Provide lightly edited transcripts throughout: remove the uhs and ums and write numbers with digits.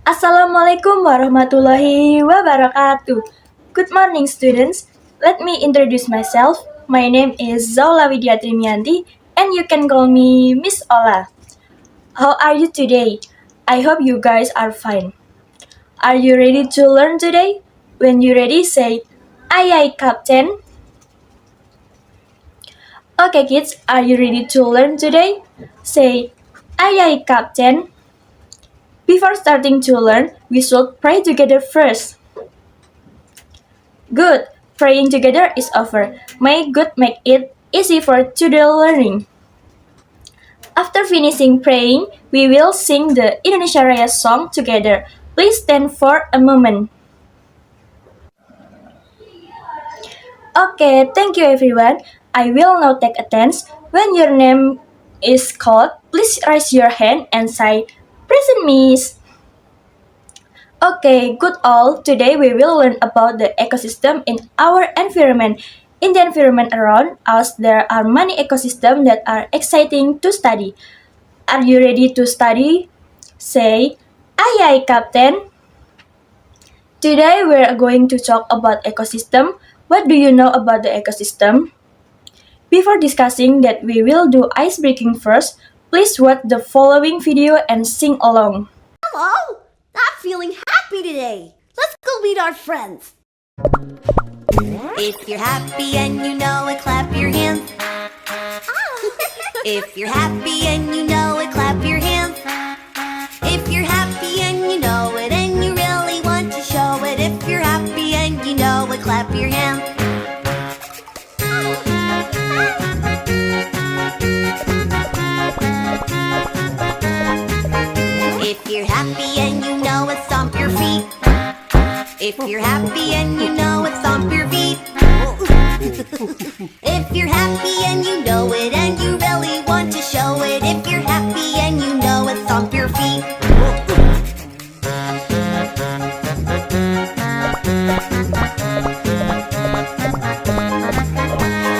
Assalamualaikum warahmatullahi wabarakatuh. Good morning, students. Let me introduce myself. My name is Zaolla Widia Trimiyanti, and you can call me Miss Ola. How are you today? I hope you guys are fine. Are you ready to learn today? When you're ready, say, "Aye, aye, Captain." Okay, kids, are you ready to learn today? Say, "Aye, aye, Captain." Before starting to learn, we should pray together first. Good. Praying together is over. May God make it easy for today learning. After finishing praying, we will sing the Indonesia Raya song together. Please stand for a moment. Okay, thank you everyone. I will now take attendance. When your name is called, please raise your hand and say, "Present, Miss." Okay, good all. Today we will learn about the ecosystem in our environment. In the environment around us, there are many ecosystems that are exciting to study. Are you ready to study? Say, "Aye, aye, Captain." Today we are going to talk about ecosystem. What do you know about the ecosystem? Before discussing that, we will do ice breaking first. Please watch the following video and sing along. Hello! I'm feeling happy today. Let's go meet our friends. If you're happy and you know it, clap your hands. If you're happy and you know it, clap your hands. If you're happy and you know it and you really want to show it, if you're happy and you know it, clap your hands. If you're happy and you know it, stomp your feet. If you're happy and you know it, stomp your feet. If you're happy and you know it and you really want to show it, if you're happy and you know it, stomp your feet.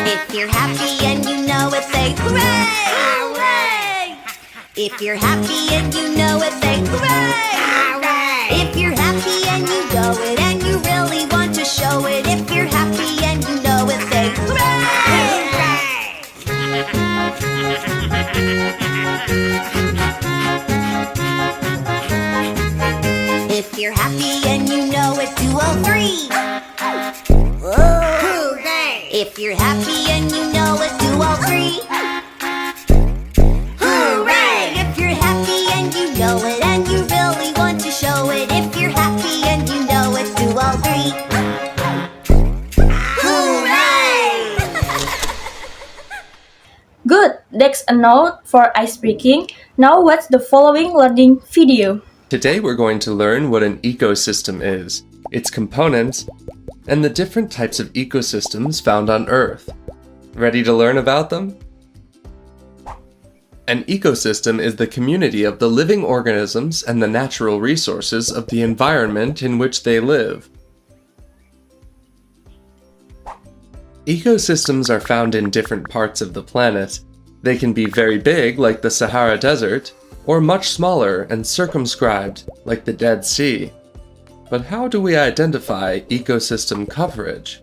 If you're happy and you know it, say hooray! Hooray! If you're happy and you know it, say hooray! Hooray! If you're happy and you know it and you really want to show it, if you're happy and you know it, say hooray! If you're happy and you know it, 203. Hooray! If you're happy and you know it, 203. Hooray! If you're happy and you know it and you really want to show it, if you're happy and you know it, 203. Hooray! Good, that's a note for ice breaking. Now watch the following learning video. Today we're going to learn what an ecosystem is, its components, and the different types of ecosystems found on Earth. Ready to learn about them? An ecosystem is the community of the living organisms and the natural resources of the environment in which they live. Ecosystems are found in different parts of the planet. They can be very big, like the Sahara Desert, or much smaller and circumscribed, like the Dead Sea. But how do we identify ecosystem coverage?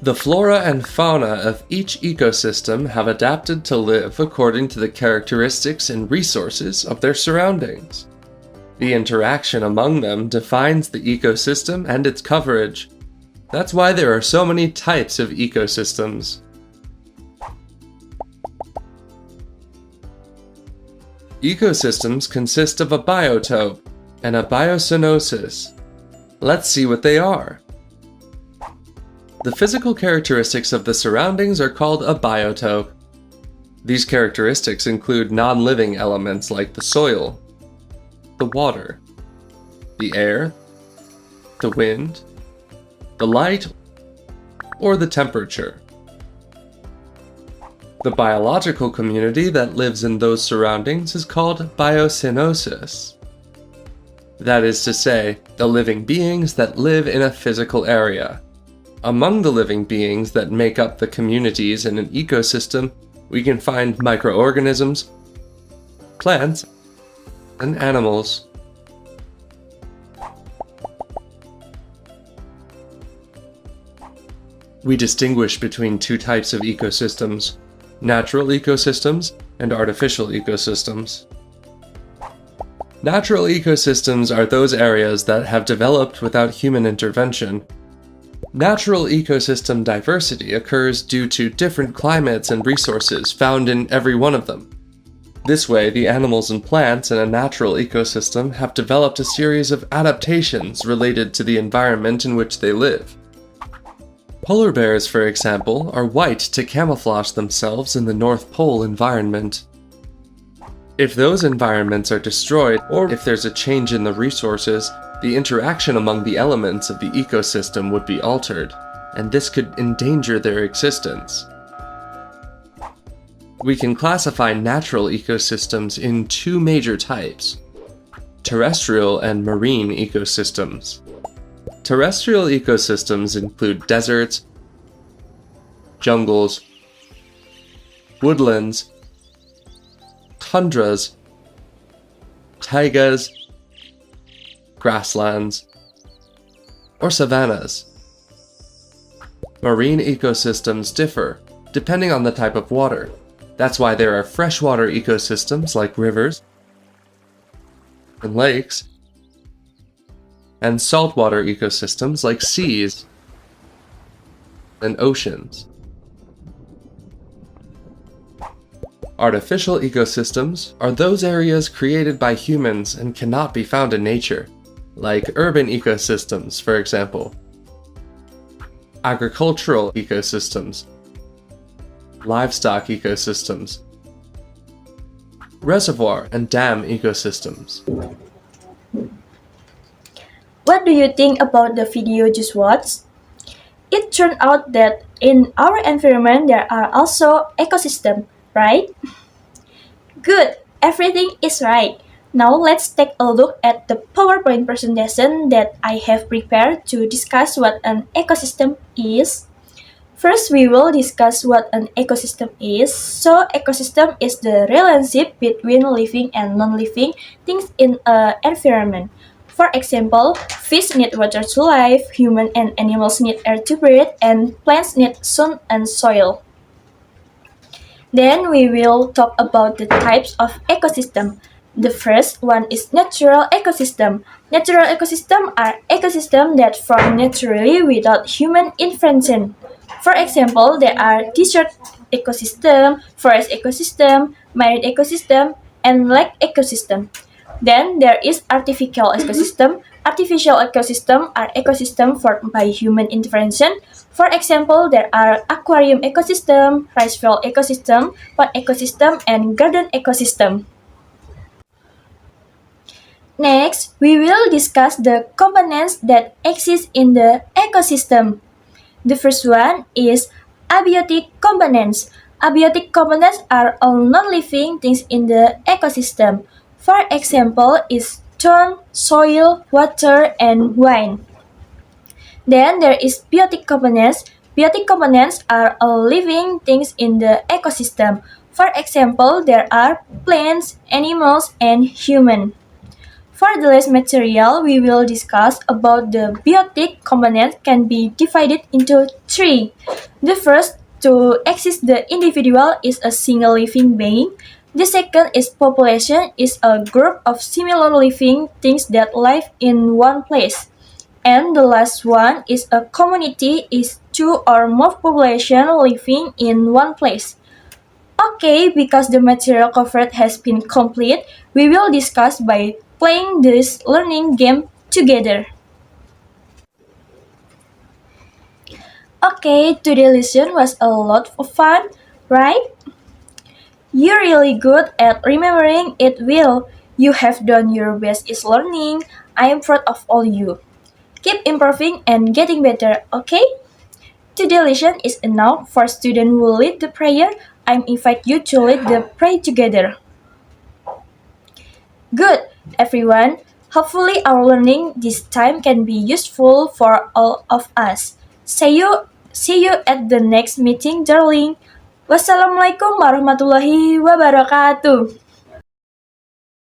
The flora and fauna of each ecosystem have adapted to live according to the characteristics and resources of their surroundings. The interaction among them defines the ecosystem and its coverage. That's why there are so many types of ecosystems. Ecosystems consist of a biotope and a biosynosis. Let's see what they are. The physical characteristics of the surroundings are called a biotope. These characteristics include non-living elements like the soil, the water, the air, the wind, the light, or the temperature. The biological community that lives in those surroundings is called biosynosis. That is to say, the living beings that live in a physical area. Among the living beings that make up the communities in an ecosystem, we can find microorganisms, plants, and animals. We distinguish between two types of ecosystems: natural ecosystems and artificial ecosystems. Natural ecosystems are those areas that have developed without human intervention. Natural ecosystem diversity occurs due to different climates and resources found in every one of them. This way, the animals and plants in a natural ecosystem have developed a series of adaptations related to the environment in which they live. Polar bears, for example, are white to camouflage themselves in the North Pole environment. If those environments are destroyed, or if there's a change in the resources, the interaction among the elements of the ecosystem would be altered, and this could endanger their existence. We can classify natural ecosystems in two major types: terrestrial and marine ecosystems. Terrestrial ecosystems include deserts, jungles, woodlands, tundras, taigas, grasslands, or savannas. Marine ecosystems differ depending on the type of water. That's why there are freshwater ecosystems like rivers and lakes, and saltwater ecosystems like seas and oceans. Artificial ecosystems are those areas created by humans and cannot be found in nature, like urban ecosystems, for example, agricultural ecosystems, livestock ecosystems, reservoir and dam ecosystems. What do you think about the video just watched? It turned out that in our environment there are also ecosystems, right? Good, everything is right. Now let's take a look at the PowerPoint presentation that I have prepared to discuss what an ecosystem is. First, we will discuss what an ecosystem is. So, ecosystem is the relationship between living and non-living things in an environment. For example, fish need water to live, humans and animals need air to breathe, and plants need sun and soil. Then we will talk about the types of ecosystem. The first one is natural ecosystem. Natural ecosystem are ecosystems that form naturally without human intervention. For example, there are desert ecosystem, forest ecosystem, marine ecosystem, and lake ecosystem. Then there is artificial ecosystem. Artificial ecosystem are ecosystems formed by human intervention. For example, there are aquarium ecosystem, rice field ecosystem, pond ecosystem, and garden ecosystem. Next, we will discuss the components that exist in the ecosystem. The first one is abiotic components. Abiotic components are all non-living things in the ecosystem. For example, is stone, soil, water, and wine. Then there is biotic components. Biotic components are all living things in the ecosystem. For example, there are plants, animals, and humans. For the last material, we will discuss about the biotic components can be divided into three. The first, to exist the individual is a single living being. The second is population is a group of similar living things that live in one place. And the last one is a community is two or more population living in one place. Okay, because the material covered has been complete, we will discuss by playing this learning game together. Okay, today's lesson was a lot of fun, right? You're really good at remembering it well. You have done your best is learning. I am proud of all you. Keep improving and getting better, okay? Today's lesson is enough for students who lead the prayer. I invite you to lead the prayer together. Good, everyone. Hopefully our learning this time can be useful for all of us. See you at the next meeting, darling. Wassalamualaikum warahmatullahi wabarakatuh.